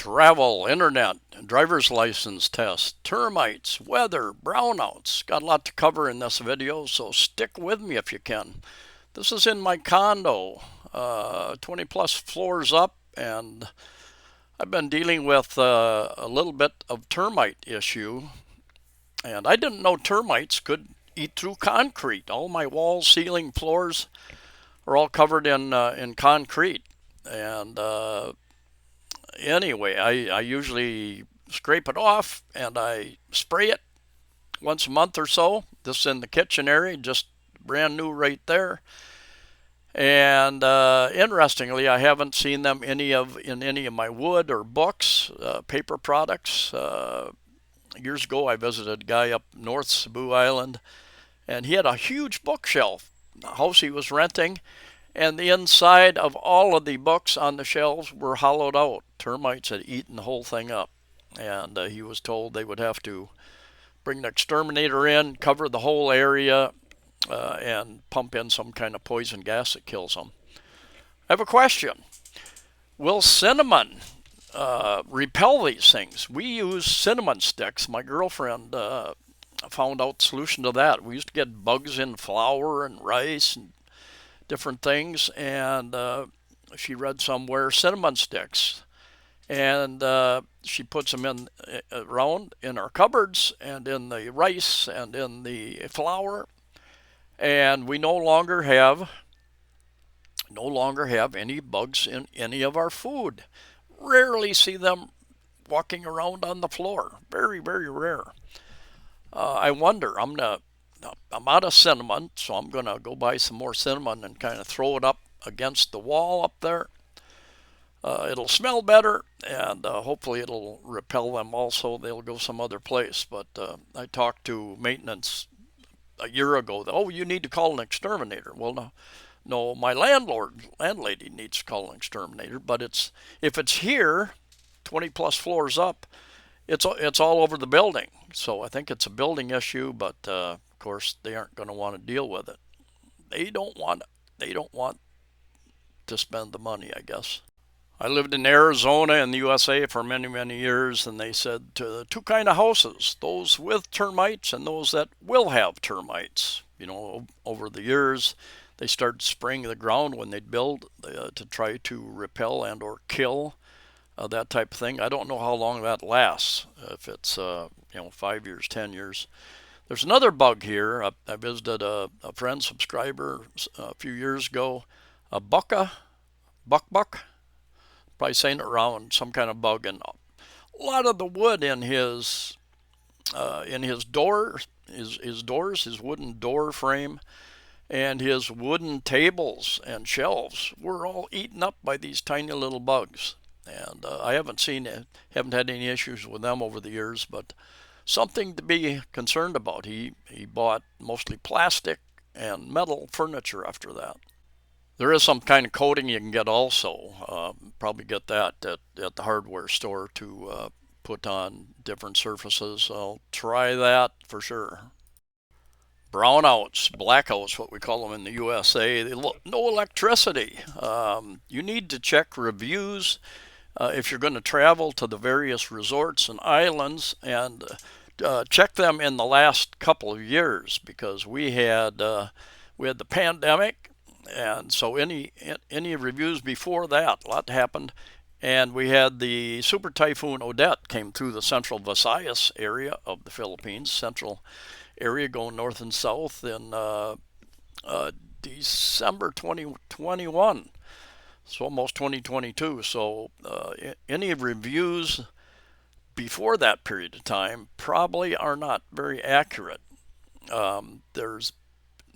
travel, internet, driver's license test, termites, weather, brownouts. Got a lot to cover in this video, so stick with me if you can. This is in my condo, 20 plus floors up, and I've been dealing with a little bit of termite issue. And I didn't know termites could eat through concrete. All my walls, ceiling, floors are all covered in concrete. And anyway, I usually scrape it off and I spray it once a month or so. This is in the kitchen area, just brand new right there. And interestingly, I haven't seen them in any of my wood or books, paper products. Years ago, I visited a guy up north Cebu Island, and he had a huge bookshelf, the house he was renting, and the inside of all of the books on the shelves were hollowed out. Termites had eaten the whole thing up, and he was told they would have to bring the exterminator in, cover the whole area, and pump in some kind of poison gas that kills them. I have a question. Will cinnamon repel these things? We use cinnamon sticks. My girlfriend found out the solution to that. We used to get bugs in flour and rice and different things, and she read somewhere cinnamon sticks, and she puts them in around in our cupboards and in the rice and in the flour, and we no longer have any bugs in any of our food. Rarely see them walking around on the floor. Very, very rare. I wonder. I'm out of cinnamon, so I'm gonna go buy some more cinnamon and kind of throw it up against the wall up there. It'll smell better, and hopefully it'll repel them also. They'll go some other place. But I talked to maintenance a year ago. Oh, you need to call an exterminator. Well, no, my landlady needs to call an exterminator. But if it's here, 20 plus floors up, it's all over the building. So I think it's a building issue. But of course, they aren't going to want to deal with it. They don't want to spend the money, I guess. I lived in Arizona in the USA for many, many years, and they said two kind of houses, those with termites and those that will have termites. Over the years, they started spraying the ground when they'd build to try to repel and or kill that type of thing. I don't know how long that lasts, if it's 5 years, 10 years. There's another bug here. I visited a friend subscriber a few years ago, a buck, probably saying it around, some kind of bug, and a lot of the wood in his doors, his wooden door frame, and his wooden tables and shelves were all eaten up by these tiny little bugs. And I haven't had any issues with them over the years, but something to be concerned about. He bought mostly plastic and metal furniture after that. There is some kind of coating you can get also. Probably get that at the hardware store to put on different surfaces. I'll try that for sure. Brownouts, blackouts, what we call them in the USA. No electricity. You need to check reviews if you're going to travel to the various resorts and islands, and check them in the last couple of years, because we had the pandemic. And so any reviews before that, a lot happened. And we had the Super Typhoon Odette came through the central Visayas area of the Philippines, central area going north and south in December 2021. So almost 2022. So any reviews before that period of time probably are not very accurate.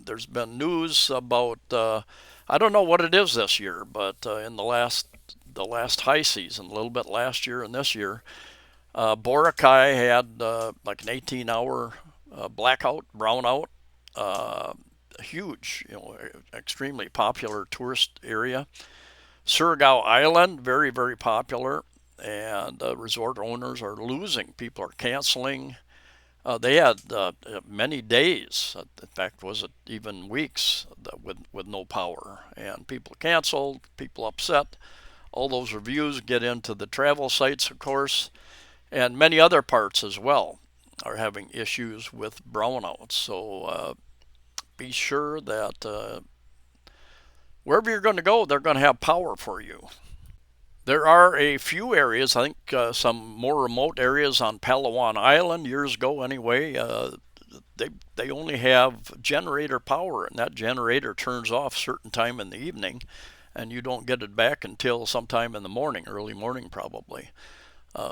There's been news about I don't know what it is this year, but in the last high season, a little bit last year and this year, Boracay had like an 18-hour blackout, brownout, huge, extremely popular tourist area. Surigao Island, very, very popular, and resort owners are losing. People are canceling. They had many days, in fact, was it even weeks, with no power, and people canceled, people upset. All those reviews get into the travel sites, of course, and many other parts as well are having issues with brownouts. So be sure that wherever you're going to go, they're going to have power for you. There are a few areas, I think some more remote areas on Palawan Island, years ago anyway, they only have generator power, and that generator turns off certain time in the evening, and you don't get it back until sometime in the morning, early morning probably.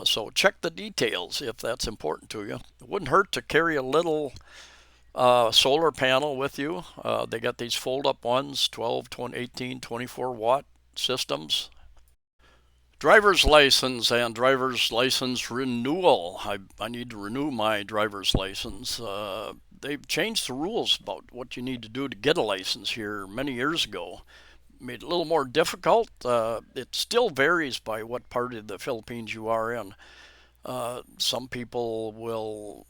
So check the details if that's important to you. It wouldn't hurt to carry a little solar panel with you. They got these fold-up ones, 12, 20, 18, 24-watt systems. Driver's license and driver's license renewal. I need to renew my driver's license. They've changed the rules about what you need to do to get a license here many years ago. Made it a little more difficult. It still varies by what part of the Philippines you are in. Some people will,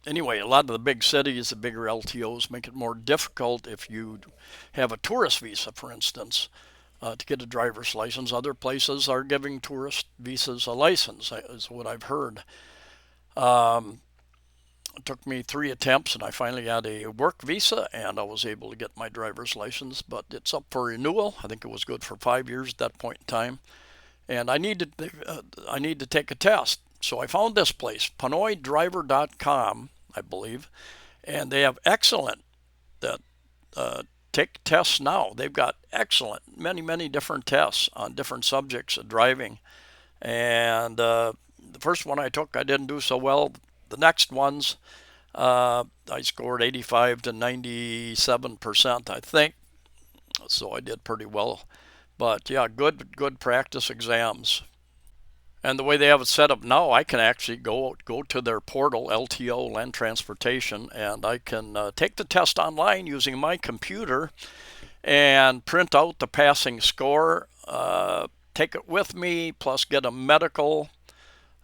anyway, a lot of the big cities, the bigger LTOs, make it more difficult if you have a tourist visa, for instance, to get a driver's license. Other places are giving tourist visas a license, is what I've heard. It took me 3 attempts, and I finally had a work visa, and I was able to get my driver's license, but it's up for renewal. I think it was good for 5 years at that point in time, and I need to take a test. So I found this place, PanoyDriver.com, I believe, and they have excellent take tests now. They've got excellent, many different tests on different subjects of driving, and the first one I took, I didn't do so well. The next ones, I scored 85 to 97%, I think, so I did pretty well. But yeah, good practice exams. And the way they have it set up now, I can actually go to their portal, LTO, Land Transportation, and I can take the test online using my computer and print out the passing score, take it with me, plus get a medical,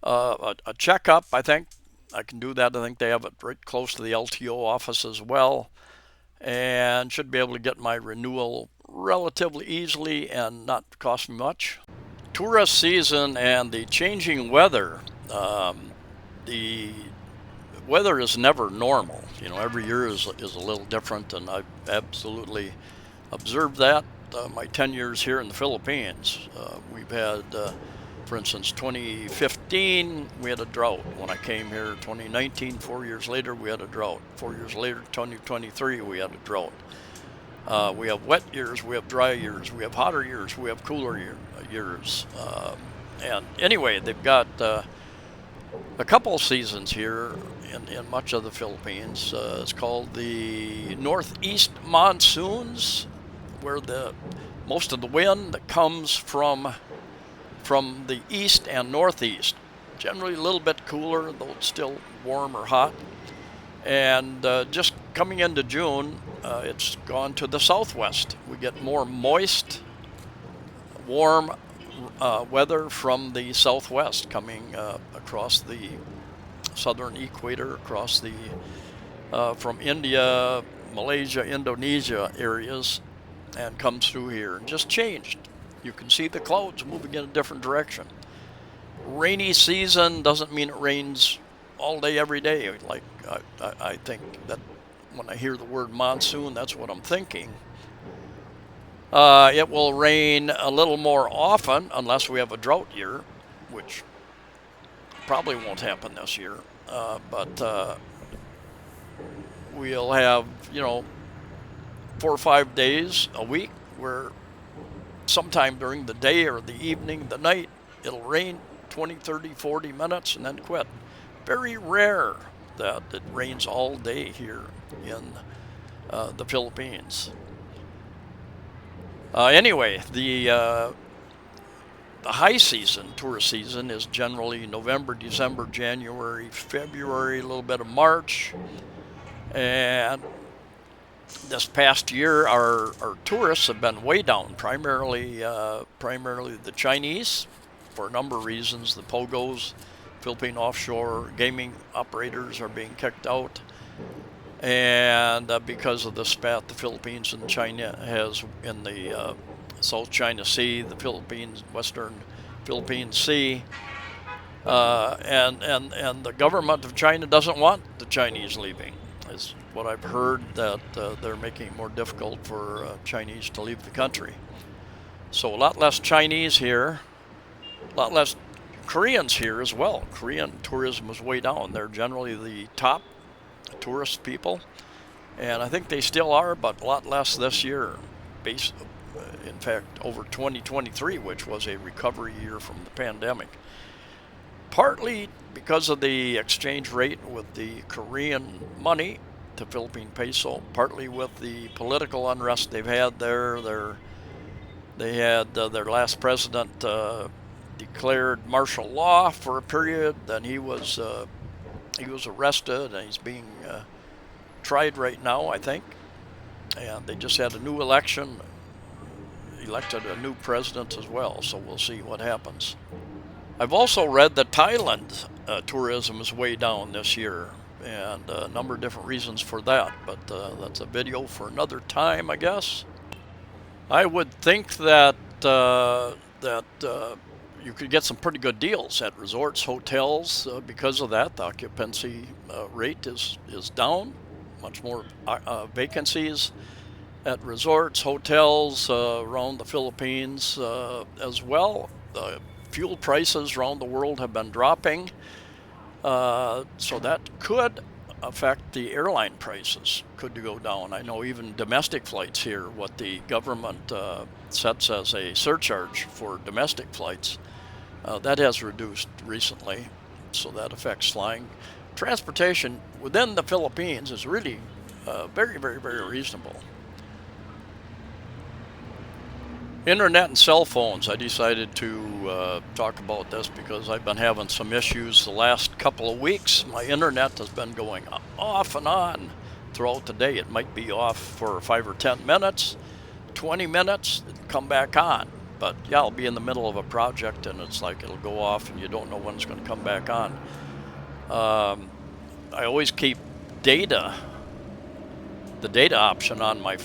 a checkup, I think. I can do that. I think they have it right close to the LTO office as well, and should be able to get my renewal relatively easily and not cost me much. Tourist season and the changing weather. The weather is never normal. You know, every year is a little different, and I've absolutely observed that. My 10 years here in the Philippines, we've had, for instance, 2015, we had a drought. When I came here, 2019, 4 years later, we had a drought. 4 years later, 2023, we had a drought. We have wet years, we have dry years, we have hotter years, we have cooler years. And anyway, they've got a couple seasons here in much of the Philippines. It's called the northeast monsoons, where most of the wind comes from the east and northeast. Generally a little bit cooler, though it's still warm or hot. And just coming into June, it's gone to the southwest. We get more moist, warm weather from the southwest coming across the southern equator, across the from India, Malaysia, Indonesia areas, and comes through here and just changed. You can see the clouds moving in a different direction. Rainy season doesn't mean it rains all day, every day. Like I think that when I hear the word monsoon, that's what I'm thinking. It will rain a little more often unless we have a drought year, which probably won't happen this year. But we'll have, 4 or 5 days a week where sometime during the day or the evening, the night, it'll rain 20, 30, 40 minutes and then quit. Very rare that it rains all day here in the Philippines. Anyway, the high season, tourist season, is generally November, December, January, February, a little bit of March. And this past year, our tourists have been way down, primarily the Chinese, for a number of reasons. The POGOs, Philippine offshore gaming operators, are being kicked out. And because of the spat the Philippines and China has in the South China Sea, the Philippines, Western Philippine Sea, and the government of China doesn't want the Chinese leaving. Is what I've heard, that they're making it more difficult for Chinese to leave the country. So a lot less Chinese here, a lot less Koreans here as well. Korean tourism is way down. They're generally the top tourist people, and I think they still are, but a lot less this year. In fact, over 2023, which was a recovery year from the pandemic. Partly because of the exchange rate with the Korean money to Philippine peso, partly with the political unrest they've had there. They had their last president declared martial law for a period. Then he was arrested, and he's being tried right now, I think. And they just had a new election, elected a new president as well. So we'll see what happens. I've also read that Thailand tourism is way down this year, and a number of different reasons for that, but that's a video for another time, I guess. I would think that you could get some pretty good deals at resorts, hotels. Because of that, the occupancy rate is down. Much more vacancies at resorts, hotels around the Philippines as well. Fuel prices around the world have been dropping, so that could affect the airline prices, could go down. I know even domestic flights here, what the government sets as a surcharge for domestic flights, that has reduced recently, so that affects flying. Transportation within the Philippines is really very, very, very reasonable. Internet and cell phones. I decided to talk about this because I've been having some issues the last couple of weeks. My internet has been going off and on throughout the day. It might be off for 5 or 10 minutes, 20 minutes, it'll come back on. But yeah, I'll be in the middle of a project and it's like it'll go off and you don't know when it's going to come back on. I always keep the data option on my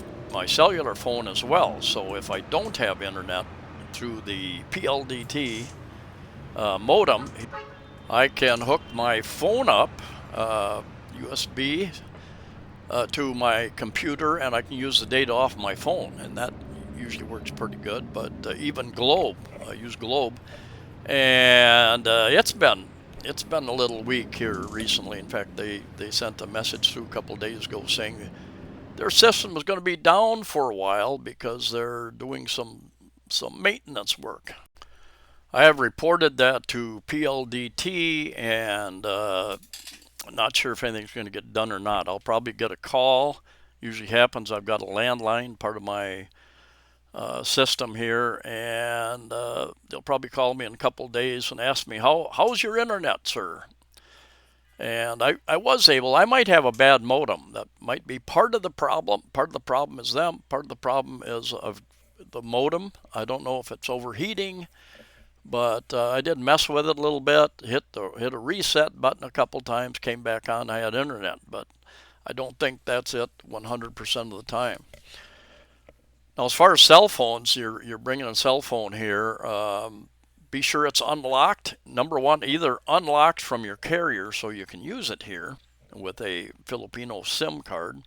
cellular phone as well. So if I don't have internet through the PLDT modem, I can hook my phone up USB to my computer, and I can use the data off my phone, and that usually works pretty good. But even Globe, I use Globe, and it's been a little weak here recently. In fact, they sent a message through a couple of days ago saying their system is going to be down for a while because they're doing some maintenance work. I have reported that to PLDT, and I'm not sure if anything's going to get done or not. I'll probably get a call. Usually happens, I've got a landline, part of my system here, and they'll probably call me in a couple of days and ask me, how's your internet, sir? And I might have a bad modem. That might be part of the problem. Part of the problem is them. Part of the problem is of the modem. I don't know if it's overheating, but I did mess with it a little bit, hit a reset button a couple times, came back on, I had internet, but I don't think that's it 100% of the time. Now, as far as cell phones, you're bringing a cell phone here. Be sure it's unlocked. Number one, either unlocked from your carrier so you can use it here with a Filipino SIM card,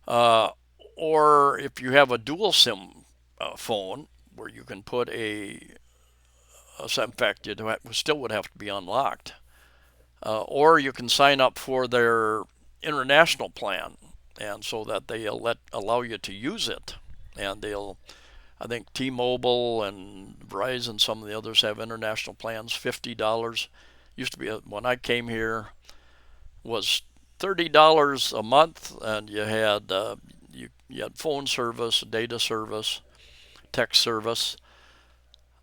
or if you have a dual SIM phone where you can put in fact, you still would have to be unlocked, or you can sign up for their international plan, and so that they'll allow you to use it, and I think T-Mobile and Verizon, some of the others have international plans. $50 used to be when I came here was $30 a month, and you had you had phone service, data service, text service.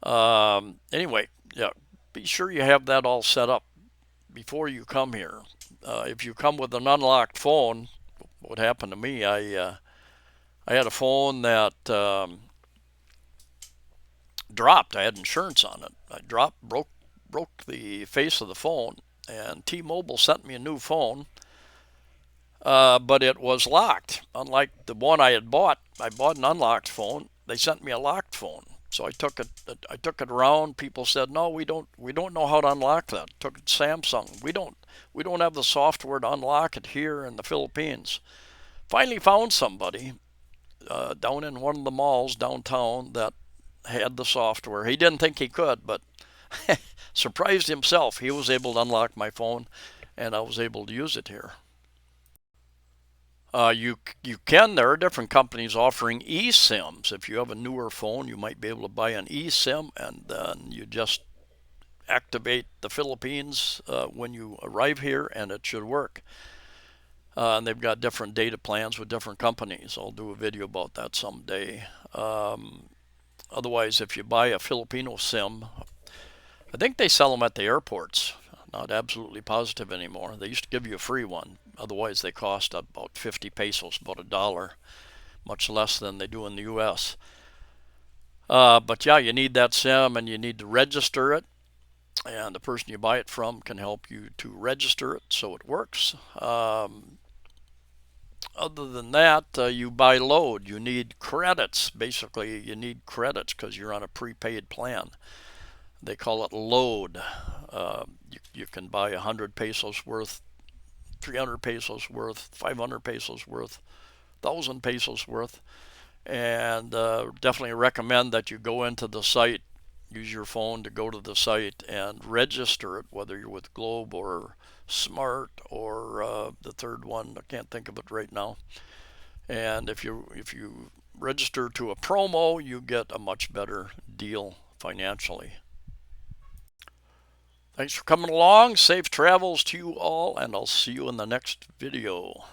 Anyway, yeah, be sure you have that all set up before you come here. If you come with an unlocked phone, what happened to me? I had a phone that dropped. I had insurance on it. Broke the face of the phone, and T-Mobile sent me a new phone, but it was locked. Unlike the one I had bought, I bought an unlocked phone. they sent me a locked phone. So I took it around. People said, no, we don't know how to unlock that. Took it to Samsung. We don't have the software to unlock it here in the Philippines. Finally found somebody down in one of the malls downtown that had the software. He didn't think he could, but surprised himself. He was able to unlock my phone, and I was able to use it here. You can. There are different companies offering eSIMs. If you have a newer phone, you might be able to buy an eSIM, and then you just activate the Philippines when you arrive here, and it should work. And they've got different data plans with different companies. I'll do a video about that someday. Otherwise, if you buy a Filipino SIM, I think they sell them at the airports. Not absolutely positive anymore. They used to give you a free one. Otherwise, they cost about 50 pesos, about $1, much less than they do in the U.S. But yeah, you need that SIM and you need to register it. And the person you buy it from can help you to register it so it works. Other than that, you buy load. You need credits. Basically, you need credits because you're on a prepaid plan. They call it load. You can buy 100 pesos worth, 300 pesos worth, 500 pesos worth, 1,000 pesos worth. And definitely recommend that you go into the site, use your phone to go to the site and register it, whether you're with Globe or Smart or the third one. I can't think of it right now. And if you register to a promo, you get a much better deal financially. Thanks for coming along. Safe travels to you all, and I'll see you in the next video.